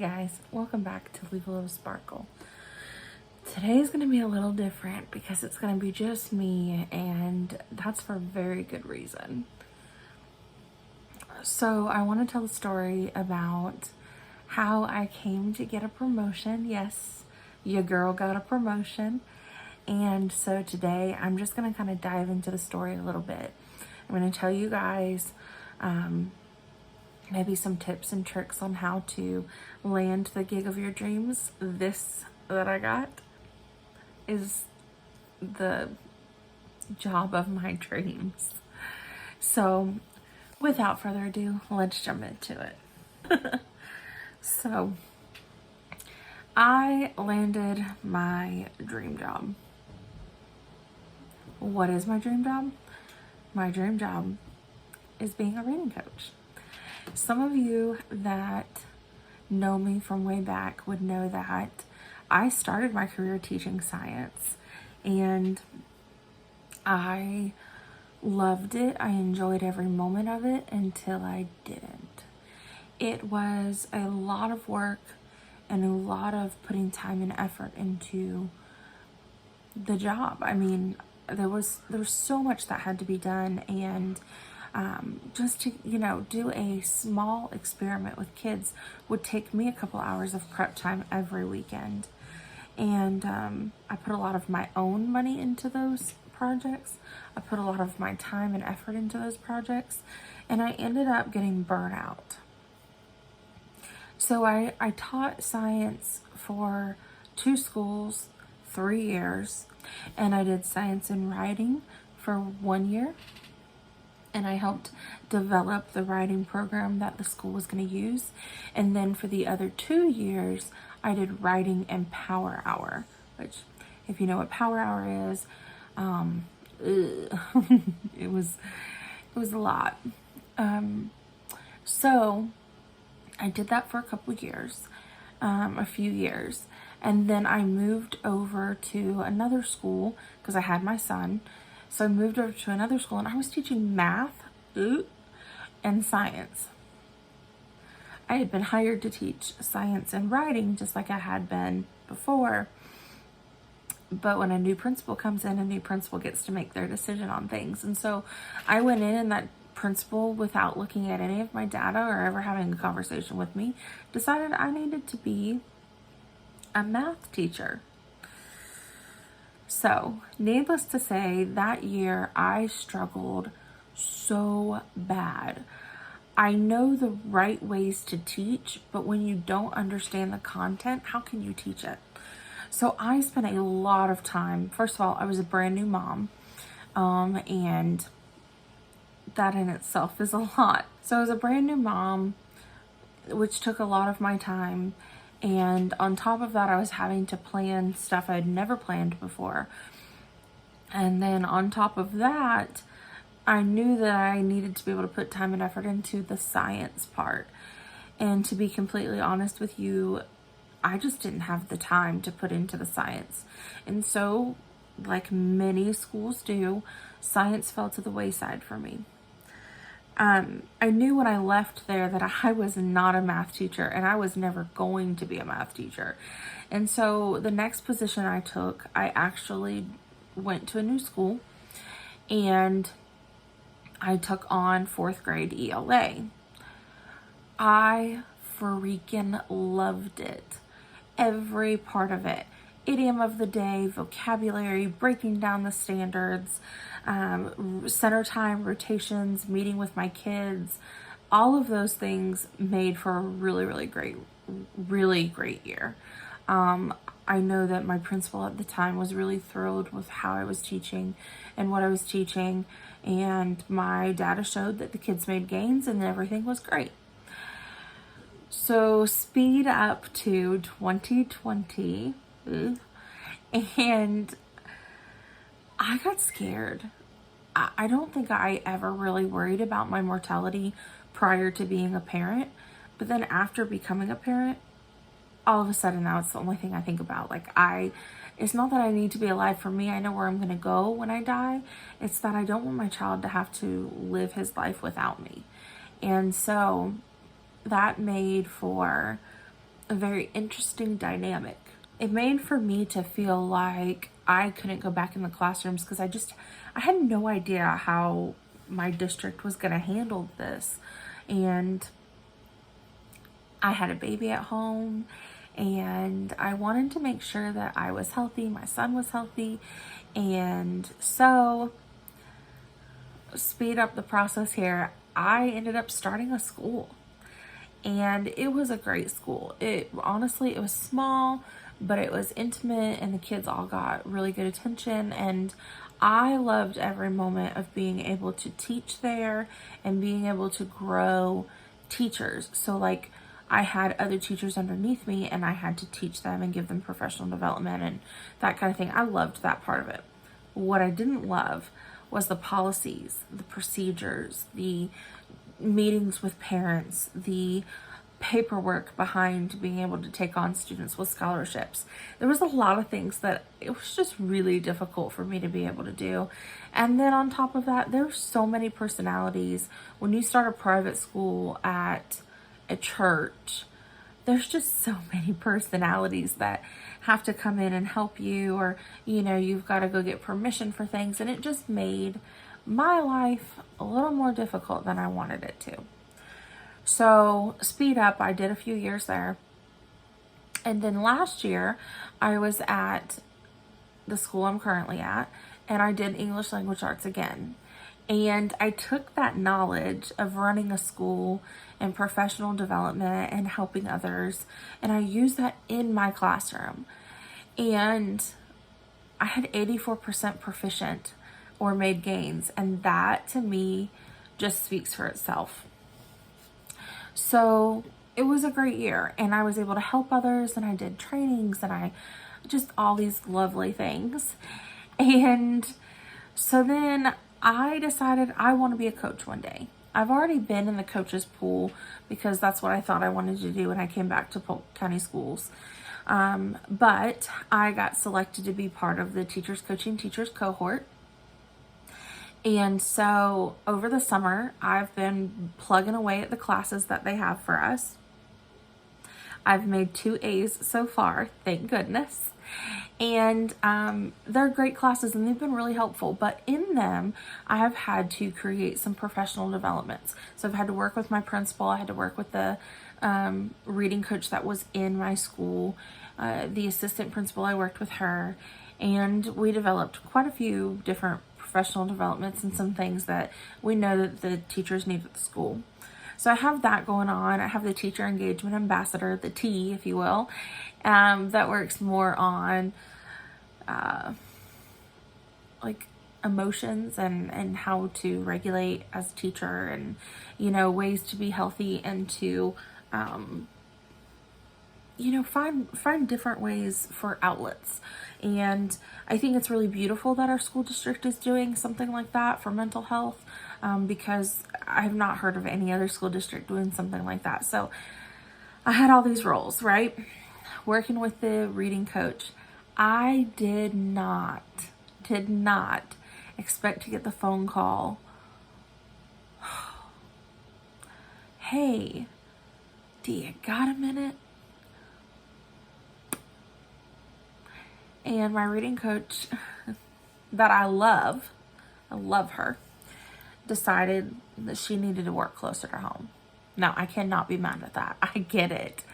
guys, welcome back to Leave a Little Sparkle. Today is going to be a little different because it's going to be just me, and that's for a very good reason. So I want to tell a story about how I came to get a promotion. Yes, your girl got a promotion. And so today I'm just going to kind of dive into the story a little bit. I'm going to tell you guys maybe some tips and tricks on how to land the gig of your dreams. This that I got is the job of my dreams. So without further ado, let's jump into it. So I landed my dream job. What is my dream job? My dream job is being a reading coach. Some of you that know me from way back would know that I started my career teaching science, and I loved it. I enjoyed every moment of it until I didn't. It was a lot of work and a lot of putting time and effort into the job. I mean, there was so much that had to be done, and just to, do a small experiment with kids would take me a couple hours of prep time every weekend. And I put a lot of my own money into those projects. I put a lot of my time and effort into those projects, and I ended up getting burnt out. So I taught science for 2 schools, 3 years, and I did science and writing for 1 year. And I helped develop the writing program that the school was going to use. And then for the other 2 years, I did writing and power hour, which, if you know what power hour is, it was a lot. So I did that for a couple of years, a few years. And then I moved over to another school because I had my son. So I moved over to another school, and I was teaching math and science. I had been hired to teach science and writing just like I had been before. But when a new principal comes in, a new principal gets to make their decision on things. And so I went in, and that principal, without looking at any of my data or ever having a conversation with me, decided I needed to be a math teacher. So, needless to say, that year I struggled so bad. I know the right ways to teach, but when you don't understand the content, how can you teach it? So I spent a lot of time. First of all, I was a brand new mom, and that in itself is a lot. So I was a brand new mom, which took a lot of my time. And on top of that, I was having to plan stuff I'd never planned before. And then on top of that, I knew that I needed to be able to put time and effort into the science part. And to be completely honest with you, I just didn't have the time to put into the science. And so, like many schools do, science fell to the wayside for me. I knew when I left there that I was not a math teacher, and I was never going to be a math teacher. And so the next position I took, I actually went to a new school, and I took on 4th grade ELA. I freaking loved it. Every part of it. Idiom of the day, vocabulary, breaking down the standards, center time, rotations, meeting with my kids, all of those things made for a really, really great year. I know that my principal at the time was really thrilled with how I was teaching and what I was teaching, and my data showed that the kids made gains and everything was great. So speed up to 2020, and I got scared. I don't think I ever really worried about my mortality prior to being a parent, but then after becoming a parent, all of a sudden now it's the only thing I think about. It's not that I need to be alive for me. I know where I'm going to go when I die. It's that I don't want my child to have to live his life without me. And so that made for a very interesting dynamic. It made for me to feel like I couldn't go back in the classrooms because I had no idea how my district was going to handle this. And I had a baby at home, and I wanted to make sure that I was healthy, my son was healthy. And so, speed up the process here, I ended up starting a school. And it was a great school. It was small, but it was intimate, and the kids all got really good attention. And I loved every moment of being able to teach there and being able to grow teachers. So, like, I had other teachers underneath me, and I had to teach them and give them professional development and that kind of thing. I loved that part of it. What I didn't love was the policies, the procedures, the meetings with parents, the paperwork behind being able to take on students with scholarships. There was a lot of things that it was just really difficult for me to be able to do. And then on top of that, there's so many personalities. When you start a private school at a church, there's just so many personalities that have to come in and help you, or you've got to go get permission for things, and it just made my life a little more difficult than I wanted it to. So, speed up, I did a few years there. And then last year, I was at the school I'm currently at, and I did English language arts again. And I took that knowledge of running a school and professional development and helping others, and I used that in my classroom. And I had 84% proficient or made gains, and that to me just speaks for itself. So it was a great year, and I was able to help others, and I did trainings, and I just all these lovely things. And so then I decided I want to be a coach one day. I've already been in the coaches pool because that's what I thought I wanted to do when I came back to Polk County Schools. But I got selected to be part of the Teachers Coaching Teachers cohort. And so over the summer, I've been plugging away at the classes that they have for us. I've made 2 A's so far, thank goodness. And they're great classes, and they've been really helpful. But in them, I have had to create some professional developments. So I've had to work with my principal. I had to work with the reading coach that was in my school. The assistant principal, I worked with her. And we developed quite a few different professional developments and some things that we know that the teachers need at the school. So I have that going on. I have the teacher engagement ambassador, the T, if you will, that works more on like emotions and how to regulate as a teacher, and ways to be healthy, and to find different ways for outlets. And I think it's really beautiful that our school district is doing something like that for mental health, because I have not heard of any other school district doing something like that. So I had all these roles, right? Working with the reading coach. I did not expect to get the phone call. Hey, do you got a minute? And my reading coach that I love her, decided that she needed to work closer to home. Now, I cannot be mad at that. I get it.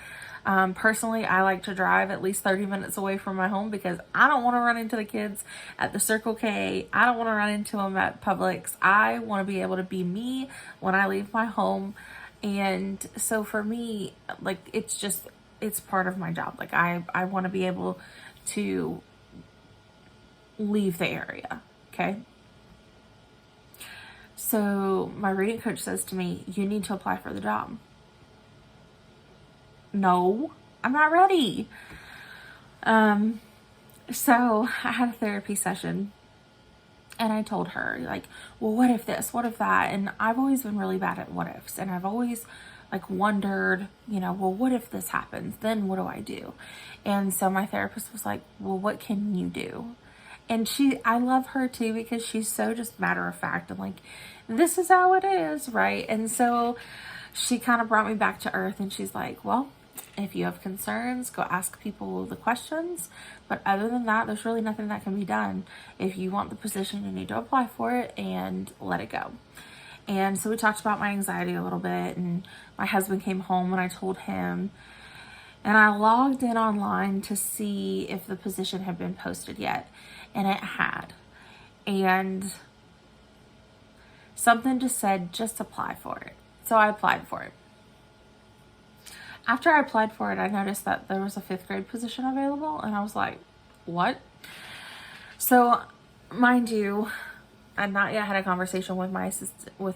Personally, I like to drive at least 30 minutes away from my home because I don't want to run into the kids at the Circle K. I don't want to run into them at Publix. I want to be able to be me when I leave my home. And so for me, like, it's part of my job. Like, I want to be able to leave the area. Okay. So my reading coach says to me, you need to apply for the job. No, I'm not ready. So I had a therapy session, and I told her, like, well, what if this, what if that? And I've always been really bad at what ifs. And I've always wondered, well, what if this happens? Then what do I do? And so my therapist was like, well, what can you do? And I love her too, because she's so just matter of fact and like, this is how it is, right? And so she kind of brought me back to earth, and she's like, well, If you have concerns, go ask people the questions. But other than that, there's really nothing that can be done. If you want the position, you need to apply for it and let it go. And so we talked about my anxiety a little bit, and my husband came home and I told him, and I logged in online to see if the position had been posted yet, and it had. And something just said, just apply for it. So I applied for it. After I applied for it, I noticed that there was a 5th grade position available, and I was like, what? So, mind you, I'd not yet had a conversation with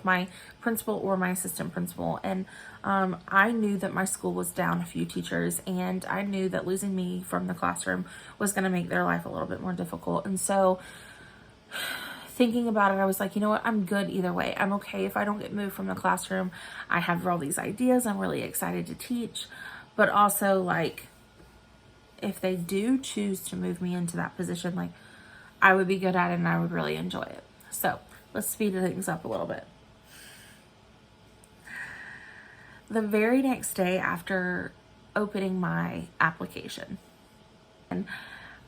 my principal or my assistant principal, and I knew that my school was down a few teachers, and I knew that losing me from the classroom was going to make their life a little bit more difficult. And so, thinking about it, I was like, you know what, I'm good either way. I'm okay if I don't get moved from the classroom. I have all these ideas. I'm really excited to teach. But also, like, if they do choose to move me into that position, like, I would be good at it and I would really enjoy it. So let's speed things up a little bit. The very next day after opening my application, and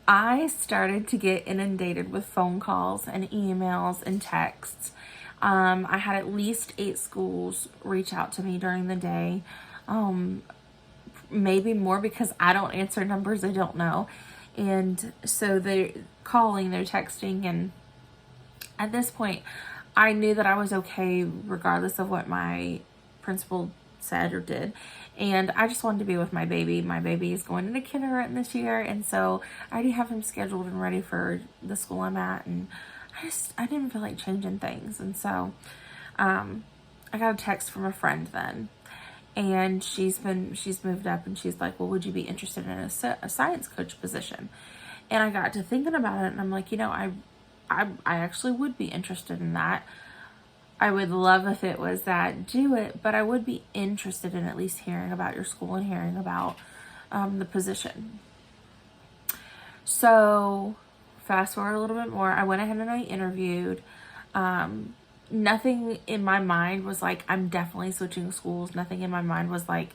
I started to get inundated with phone calls and emails and texts. I had at least 8 schools reach out to me during the day. Maybe more, because I don't answer numbers I don't know. And so they're calling, they're texting, and at this point, I knew that I was okay regardless of what my principal said or did. And I just wanted to be with my baby. My baby is going into kindergarten this year, and so I already have him scheduled and ready for the school I'm at, and I didn't feel like changing things. And so I got a text from a friend then, and she's moved up, and she's like, well, would you be interested in a science coach position? And I got to thinking about it, and I'm like, you know, I actually would be interested in that. I would love if it was that, do it, but I would be interested in at least hearing about your school and hearing about the position. So fast forward a little bit more, I went ahead and I interviewed. Nothing in my mind was like, I'm definitely switching schools. Nothing in my mind was like,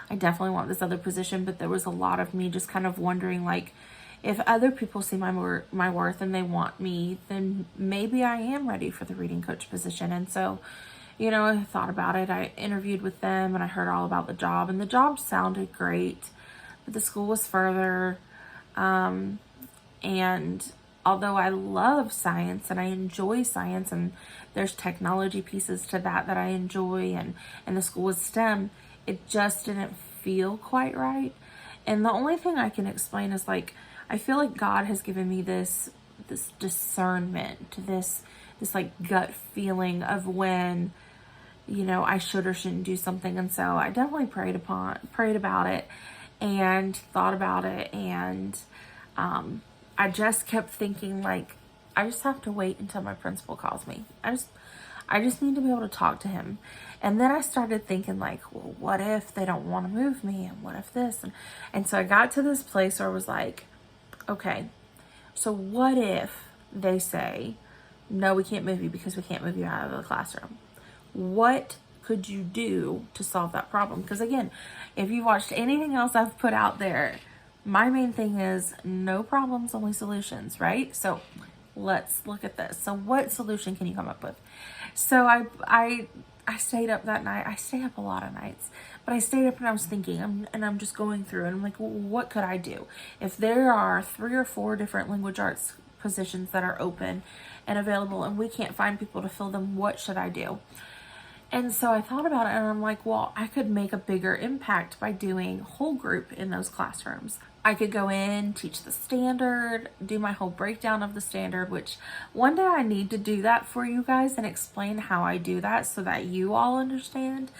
I definitely want this other position, but there was a lot of me just kind of wondering, like, if other people see my worth and they want me, then maybe I am ready for the reading coach position. And so, you know, I thought about it. I interviewed with them and I heard all about the job, and the job sounded great, but the school was further. And although I love science and I enjoy science, and there's technology pieces to that I enjoy, and the school was STEM, it just didn't feel quite right. And the only thing I can explain is, like, I feel like God has given me this discernment, this like gut feeling of when, you know, I should or shouldn't do something. And so I definitely prayed about it and thought about it. And I just kept thinking, like, I just have to wait until my principal calls me. I just need to be able to talk to him. And then I started thinking, like, well, what if they don't want to move me? And what if this? And so I got to this place where I was like, okay, so what if they say, no, we can't move you because we can't move you out of the classroom? What could you do to solve that problem? Because again, if you watched anything else I've put out there, my main thing is no problems, only solutions, right? So let's look at this. So what solution can you come up with? So I stayed up that night. I stay up a lot of nights, but I stayed up and I was thinking, and I'm just going through, and I'm like, well, what could I do? If there are 3 or 4 different language arts positions that are open and available, and we can't find people to fill them, what should I do? And so I thought about it, and I'm like, well, I could make a bigger impact by doing whole group in those classrooms. I could go in, teach the standard, do my whole breakdown of the standard, which one day I need to do that for you guys and explain how I do that so that you all understand.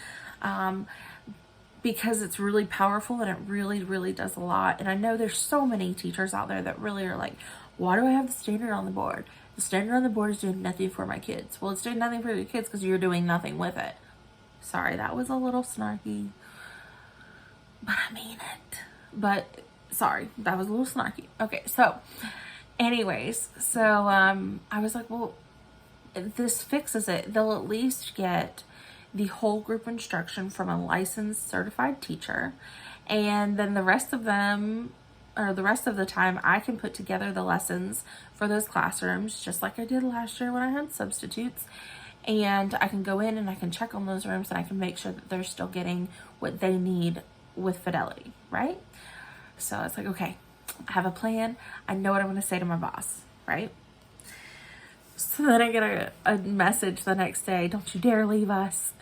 Because it's really powerful and it really, really does a lot. And I know there's so many teachers out there that really are like, why do I have the standard on the board? The standard on the board is doing nothing for my kids. Well, it's doing nothing for your kids because you're doing nothing with it. Sorry, that was a little snarky, but I mean it. But sorry, that was a little snarky. Okay, so anyways, so I was like, well, this fixes it. They'll at least get the whole group instruction from a licensed certified teacher, And then the rest of them, or the rest of the time, I can put together the lessons for those classrooms, just like I did last year when I had substitutes. And I can go in and I can check on those rooms and I can make sure that they're still getting what they need with fidelity, right? So it's like, okay, I have a plan. I know what I'm going to say to my boss, right? So then I get a message the next day, don't you dare leave us.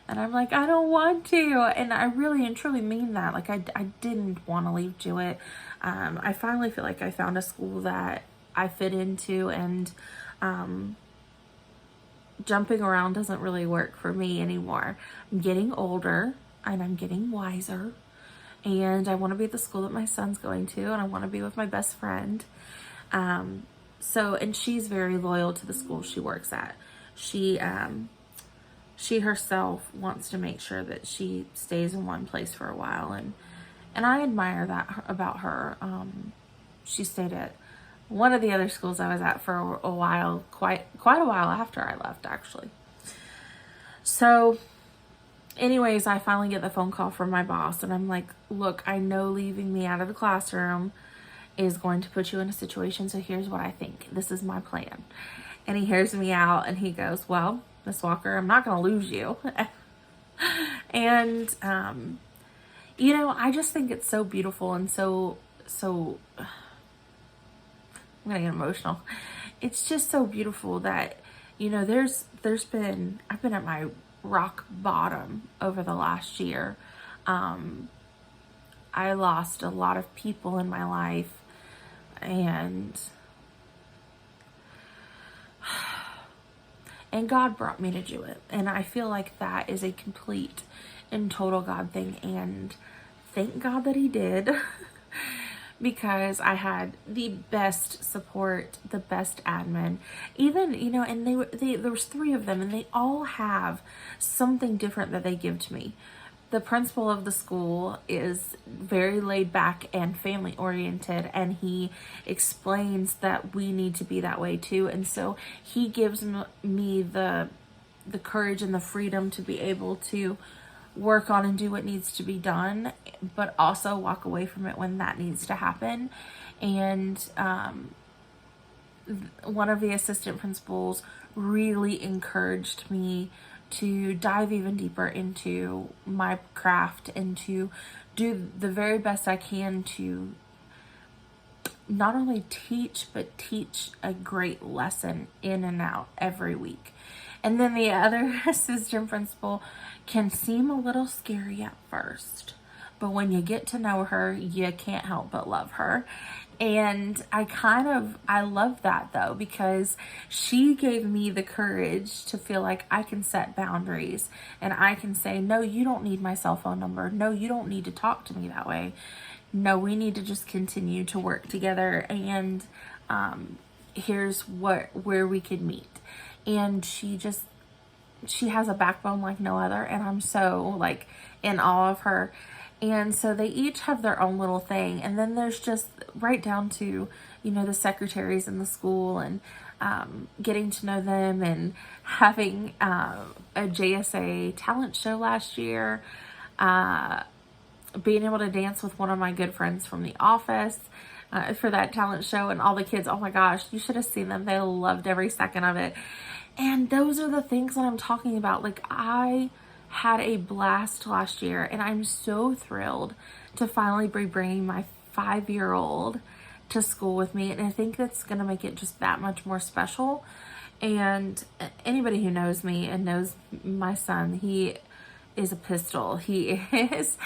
And I'm like, I don't want to. And I really and truly mean that. Like, I didn't want to leave Jewett. I finally feel like I found a school that I fit into, and jumping around doesn't really work for me anymore. I'm getting older and I'm getting wiser, and I want to be at the school that my son's going to, and I want to be with my best friend. And she's very loyal to the school she works at. She herself wants to make sure that she stays in one place for a while, and I admire that about her. She stayed at one of the other schools I was at for a while, quite a while after I left, actually. So anyways, I finally get the phone call from my boss, and I'm like, look, I know leaving me out of the classroom is going to put you in a situation, so here's what I think. This is my plan. And he hears me out and he goes, well, Miss Walker, I'm not going to lose you. And, I just think it's so beautiful and so, I'm going to get emotional. It's just so beautiful that, I've been at my rock bottom over the last year. I lost a lot of people in my life, and God brought me to Jewett. And I feel like that is a complete and total God thing. And thank God that he did, because I had the best support, the best admin, even, and there was 3 of them, and they all have something different that they give to me. The principal of the school is very laid back and family oriented, and he explains that we need to be that way too. And so he gives me the courage and the freedom to be able to work on and do what needs to be done, but also walk away from it when that needs to happen. And one of the assistant principals really encouraged me to dive even deeper into my craft and to do the very best I can to not only teach, but teach a great lesson in and out every week. And then the other assistant principal can seem a little scary at first, but when you get to know her, you can't help but love her. And I love that though, because she gave me the courage to feel like I can set boundaries and I can say, no, you don't need my cell phone number. No, you don't need to talk to me that way. No, we need to just continue to work together, and here's where we could meet. And she has a backbone like no other, and I'm so like in awe of her. And so they each have their own little thing. And then there's just right down to, the secretaries in the school, and getting to know them, and having a JSA talent show last year, being able to dance with one of my good friends from the office for that talent show, and all the kids, oh my gosh, you should have seen them. They loved every second of it. And those are the things that I'm talking about. Like, I had a blast last year, and I'm so thrilled to finally be bringing my 5-year-old to school with me. And I think that's going to make it just that much more special. And anybody who knows me and knows my son, he is a pistol. He's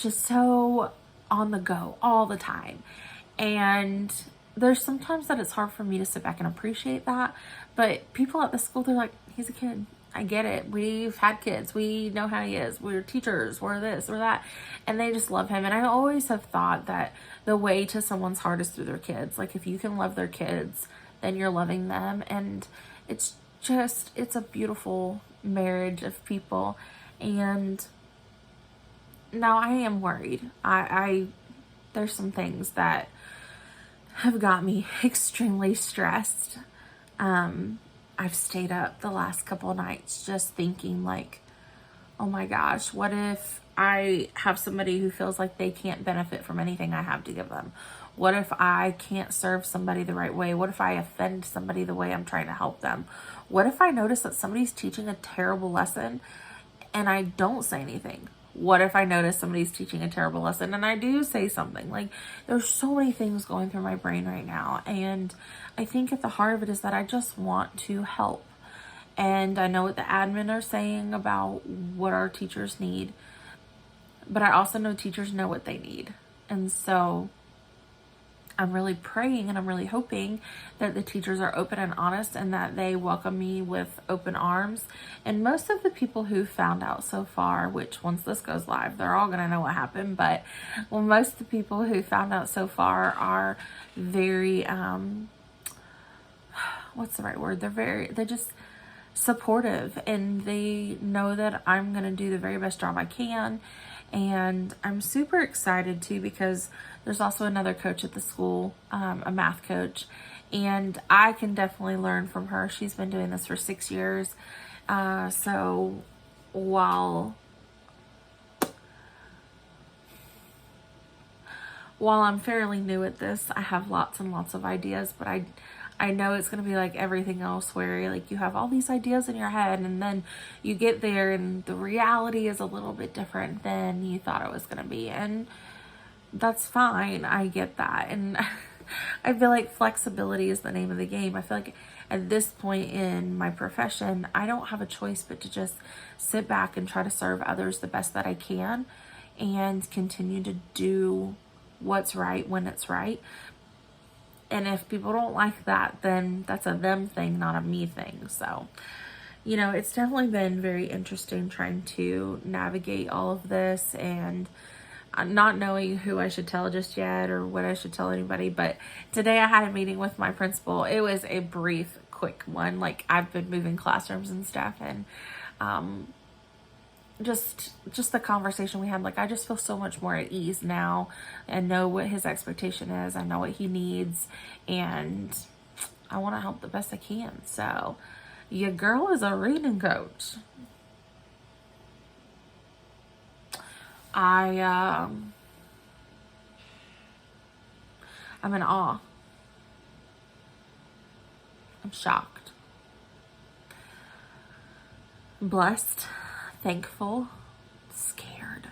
just so on the go all the time. And there's sometimes that it's hard for me to sit back and appreciate that. But people at the school, they're like, he's a kid. I get it. We've had kids. We know how he is. We're teachers. We're this, we're that. And they just love him. And I always have thought that the way to someone's heart is through their kids. Like, if you can love their kids, then you're loving them. And it's a beautiful marriage of people. And now I am worried. There's some things that have got me extremely stressed. I've stayed up the last couple of nights just thinking, like, oh my gosh, what if I have somebody who feels like they can't benefit from anything I have to give them? What if I can't serve somebody the right way? What if I offend somebody the way I'm trying to help them? What if I notice that somebody's teaching a terrible lesson and I don't say anything? What if I notice somebody's teaching a terrible lesson and I do say something? Like, there's so many things going through my brain right now. And I think at the heart of it is that I just want to help. And I know what the admin are saying about what our teachers need, but I also know teachers know what they need. And so I'm really praying and I'm really hoping that the teachers are open and honest and that they welcome me with open arms. And most of the people who found out so far, which once this goes live, they're all going to know what happened. But well, most of the people who found out so far are very, what's the right word? They're just supportive, and they know that I'm going to do the very best job I can. And I'm super excited too, because there's also another coach at the school, a math coach, and I can definitely learn from her. She's been doing this for 6 years. So while I'm fairly new at this, I have lots and lots of ideas, but I know it's going to be like everything else, where like you have all these ideas in your head and then you get there and the reality is a little bit different than you thought it was going to be. And that's fine. I get that. And I feel like flexibility is the name of the game. I feel like at this point in my profession, I don't have a choice but to just sit back and try to serve others the best that I can and continue to do what's right when it's right. And if people don't like that, then that's a them thing, not a me thing. So, it's definitely been very interesting trying to navigate all of this and not knowing who I should tell just yet or what I should tell anybody. But today I had a meeting with my principal. It was a brief, quick one. Like, I've been moving classrooms and stuff, and just the conversation we had, like, I just feel so much more at ease now and know what his expectation is. I know what he needs, and I want to help the best I can. So your girl is a reading coach. I'm in awe. I'm shocked, blessed, thankful, scared.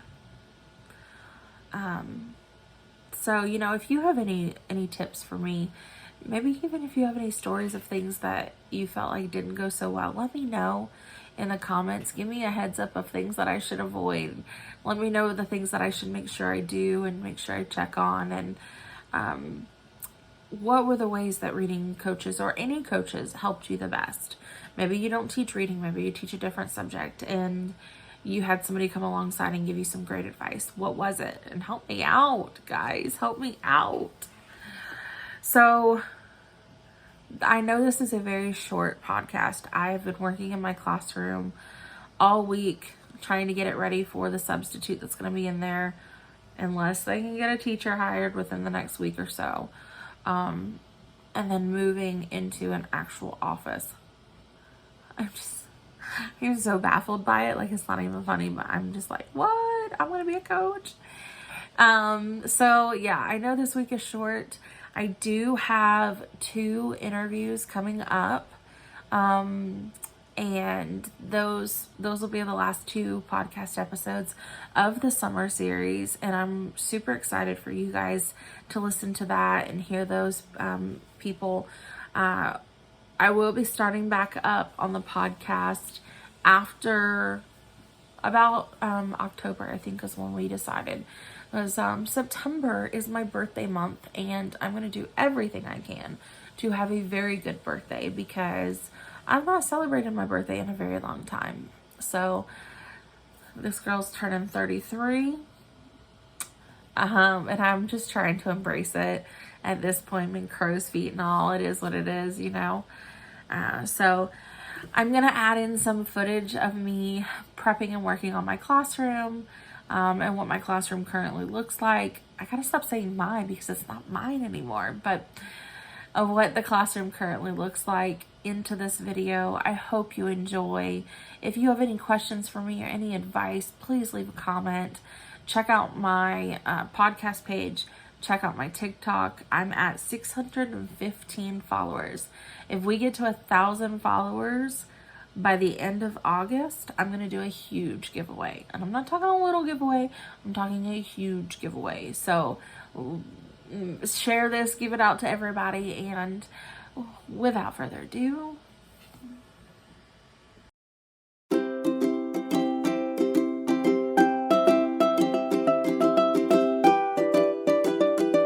So, if you have any tips for me, maybe even if you have any stories of things that you felt like didn't go so well, let me know in the comments. Give me a heads up of things that I should avoid. Let me know the things that I should make sure I do and make sure I check on. And what were the ways that reading coaches or any coaches helped you the best? Maybe you don't teach reading, maybe you teach a different subject, and you had somebody come alongside and give you some great advice. What was it? And help me out, guys. Help me out. So I know this is a very short podcast. I've been working in my classroom all week trying to get it ready for the substitute that's going to be in there, unless they can get a teacher hired within the next week or so. And then moving into an actual office. I'm so baffled by it. Like, it's not even funny, but I'm just like, what? I want to be a coach. So yeah, I know this week is short. I do have 2 interviews coming up. And those will be the last 2 podcast episodes of the summer series. And I'm super excited for you guys to listen to that and hear those, people. I will be starting back up on the podcast after about October, I think, is when we decided. Because September is my birthday month, and I'm going to do everything I can to have a very good birthday, because I've not celebrated my birthday in a very long time. So this girl's turning 33. And I'm just trying to embrace it at this point. I'm in crow's feet and all. It is what it is, So I'm going to add in some footage of me prepping and working on my classroom, and what my classroom currently looks like. I gotta stop saying mine because it's not mine anymore, but of what the classroom currently looks like, into this video. I hope you enjoy. If you have any questions for me or any advice, please leave a comment. Check out my podcast page. Check out my TikTok. I'm at 615 followers. If we get to 1,000 followers by the end of August, I'm going to do a huge giveaway. And I'm not talking a little giveaway. I'm talking a huge giveaway. So share this, give it out to everybody. And without further ado,